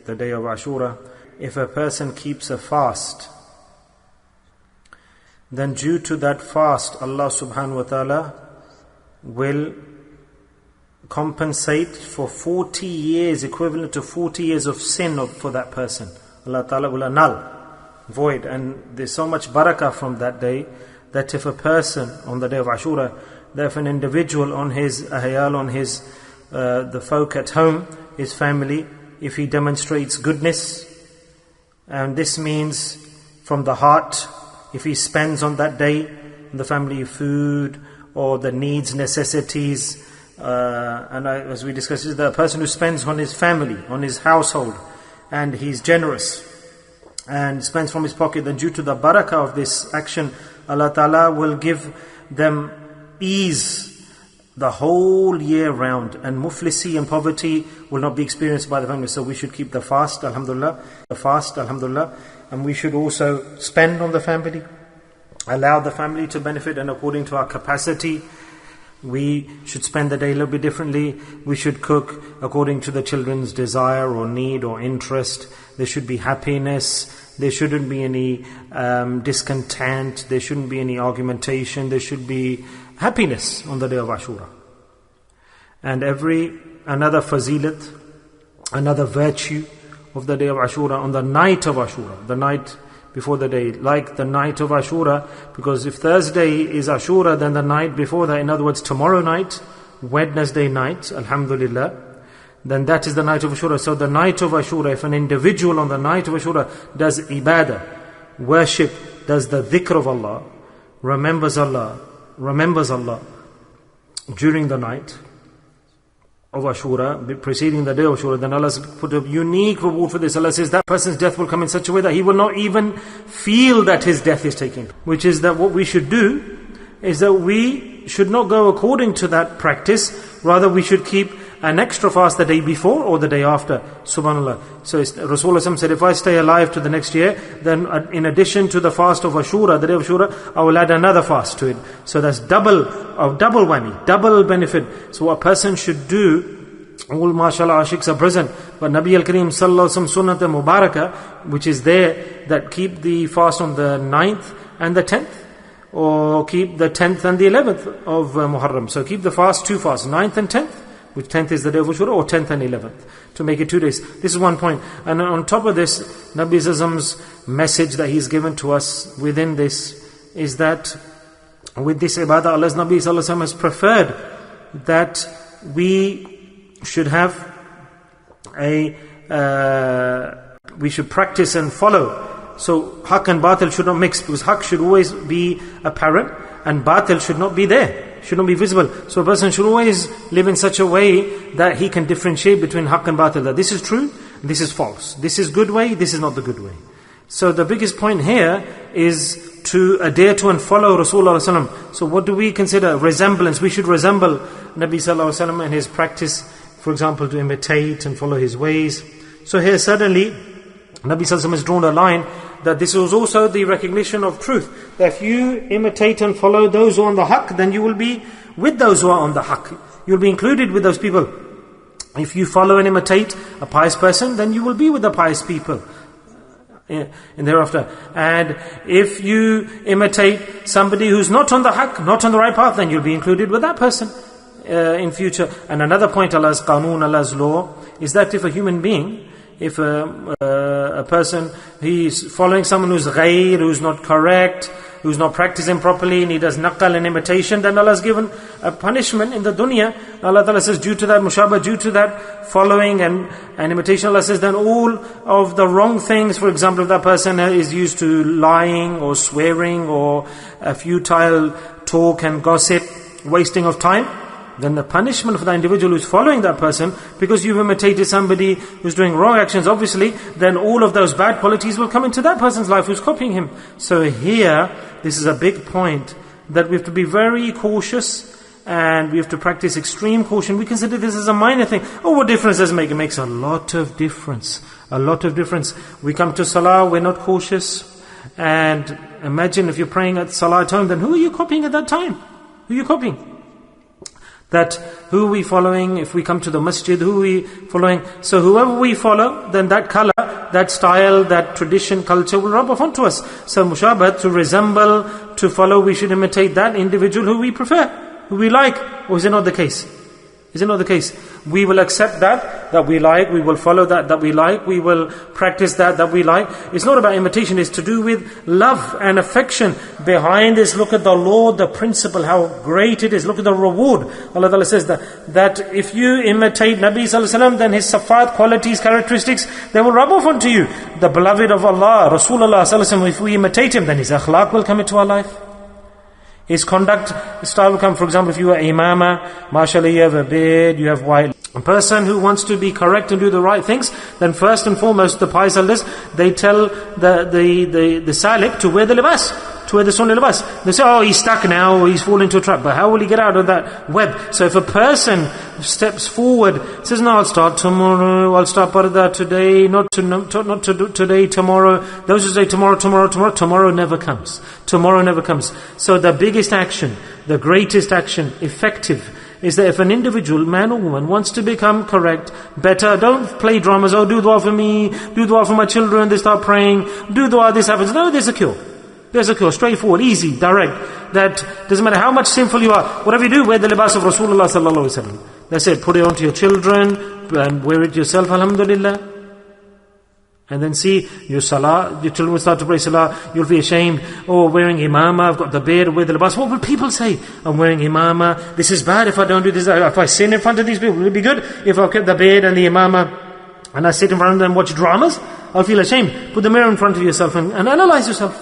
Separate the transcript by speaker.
Speaker 1: the day of Ashoorah, if a person keeps a fast, then due to that fast, Allah subhanahu wa ta'ala will compensate for 40 years, equivalent to 40 years of sin for that person. Allah ta'ala will annul, void. And there's so much barakah from that day, that if a person on the day of Ashoorah, that if an individual on his ahayal, on his the folk at home, his family, if he demonstrates goodness, and this means from the heart, if he spends on that day in the family food or the needs, necessities, as we discussed, the person who spends on his family, on his household, and he's generous and spends from his pocket, then due to the barakah of this action, Allah Ta'ala will give them ease the whole year round, and muflisi and poverty will not be experienced by the family. So we should keep the fast, alhamdulillah, and we should also spend on the family, allow the family to benefit, and according to our capacity, we should spend the day a little bit differently. We should cook according to the children's desire or need or interest. There should be happiness. There shouldn't be any discontent. There shouldn't be any argumentation. There should be happiness on the day of Ashoorah. And another fazilat, another virtue of the day of Ashoorah, on the night of Ashoorah, the night before the day, like the night of Ashoorah, because if Thursday is Ashoorah, then the night before that, in other words, tomorrow night, Wednesday night, alhamdulillah, then that is the night of Ashoorah. So the night of Ashoorah, if an individual on the night of Ashoorah does ibadah, worship, does the dhikr of Allah, remembers Allah during the night of Ashoorah, preceding the day of Ashoorah, then Allah has put a unique reward for this. Allah says that person's death will come in such a way that he will not even feel that his death is taking. Which is that what we should do is that we should not go according to that practice. Rather, we should keep an extra fast the day before or the day after. Subhanallah. So Rasulullah said, if I stay alive to the next year, then in addition to the fast of Ashoorah, the day of Ashoorah, I will add another fast to it. So that's double whammy, double benefit. So what a person should do, all mashallah ashiks are present, but Nabi al-Kareem sallallahu alaihi wasallam sunnat al-mubarakah, which is there, that keep the fast on the 9th and the 10th, or keep the 10th and the 11th of Muharram. So keep the fast, 2 fasts, 9th and 10th, which 10th is the day of Ashoorah, or 10th and 11th, to make it 2 days. This is one point. And on top of this, Nabi Azam's message that he's given to us within this is that with this ibadah, Allah's Nabi Sallallahu Alaihi Wasallam has preferred that we should have we should practice and follow. So haq and batil should not mix, because haq should always be apparent and batil should not be there, should not be visible. So a person should always live in such a way that he can differentiate between haq and batil, that this is true, this is false, this is good way, this is not the good way. So the biggest point here is to adhere to and follow Rasulullah sallallahu alaihi wasallam. So what do we consider? Resemblance. We should resemble Nabi sallallahu alaihi wasallam and his practice, for example, to imitate and follow his ways. So here suddenly Nabi sallallahu alaihi wasallam has drawn a line that this was also the recognition of truth, that if you imitate and follow those who are on the haqq, then you will be with those who are on the haqq. You'll be included with those people. If you follow and imitate a pious person, then you will be with the pious people in thereafter. And if you imitate somebody who's not on the haqq, not on the right path, then you'll be included with that person in future. And another point, Allah's qanun, Allah's law, is that if a human being, if a person, he's following someone who's ghayr, who's not correct, who's not practicing properly, and he does naqal and imitation, then Allah has given a punishment in the dunya. Allah Ta'ala says, due to that mushabah, due to that following and imitation, Allah says, then all of the wrong things, for example, if that person is used to lying or swearing or a futile talk and gossip, wasting of time, then the punishment for the individual who's following that person, because you've imitated somebody who's doing wrong actions, obviously, then all of those bad qualities will come into that person's life who's copying him. So here, this is a big point, that we have to be very cautious and we have to practice extreme caution. We consider this as a minor thing. Oh, what difference does it make? It makes a lot of difference. A lot of difference. We come to salah, we're not cautious. And imagine if you're praying at salah at home, then who are you copying at that time? Who are you copying? That who we following, if we come to the masjid, who we following. So whoever we follow, then that color, that style, that tradition, culture will rub off onto us. So mushabahat, to resemble, to follow, we should imitate that individual who we prefer, who we like. Or is it not the case? Is it not the case? We will accept that we like, we will follow that we like, we will practice that we like. It's not about imitation, it's to do with love and affection. Behind this, look at the Lord, the principle, how great it is. Look at the reward. Allah Ta'ala says that if you imitate Nabi Sallallahu Alaihi Wasallam, then his sifat, qualities, characteristics, they will rub off onto you. The beloved of Allah, Rasulullah Sallallahu Alaihi Wasallam, if we imitate him, then his akhlaq will come into our life. His conduct style will come. For example, if you are imama, mashallah, you have a beard, you have white. A person who wants to be correct and do the right things, then first and foremost, the pious elders, they tell the salik to wear the libas, to wear the sunnah libas. They say, oh, he's stuck now, or he's fallen into a trap. But how will he get out of that web? So if a person steps forward, says, no, I'll start tomorrow, I'll start parda today, not today, tomorrow. Those who say tomorrow never comes. Tomorrow never comes. So the biggest action, the greatest action, effective, is that if an individual, man or woman, wants to become correct, better, don't play dramas, oh, do dua for me, do dua for my children, they start praying, do dua, this happens. No, there's a cure. There's a cure, straightforward, easy, direct. That doesn't matter how much sinful you are. Whatever you do, wear the libas of Rasulullah Sallallahu Alaihi Wasallam. That's it, put it onto your children, and wear it yourself, alhamdulillah. And then see, your salah, your children will start to pray salah, you'll be ashamed, oh, wearing imama, I've got the beard, wear the libas. What will people say? I'm wearing imama, this is bad if I don't do this, if I sin in front of these people, will it be good if I keep the beard and the imama, and I sit in front of them and watch dramas? I'll feel ashamed. Put the mirror in front of yourself and analyze yourself.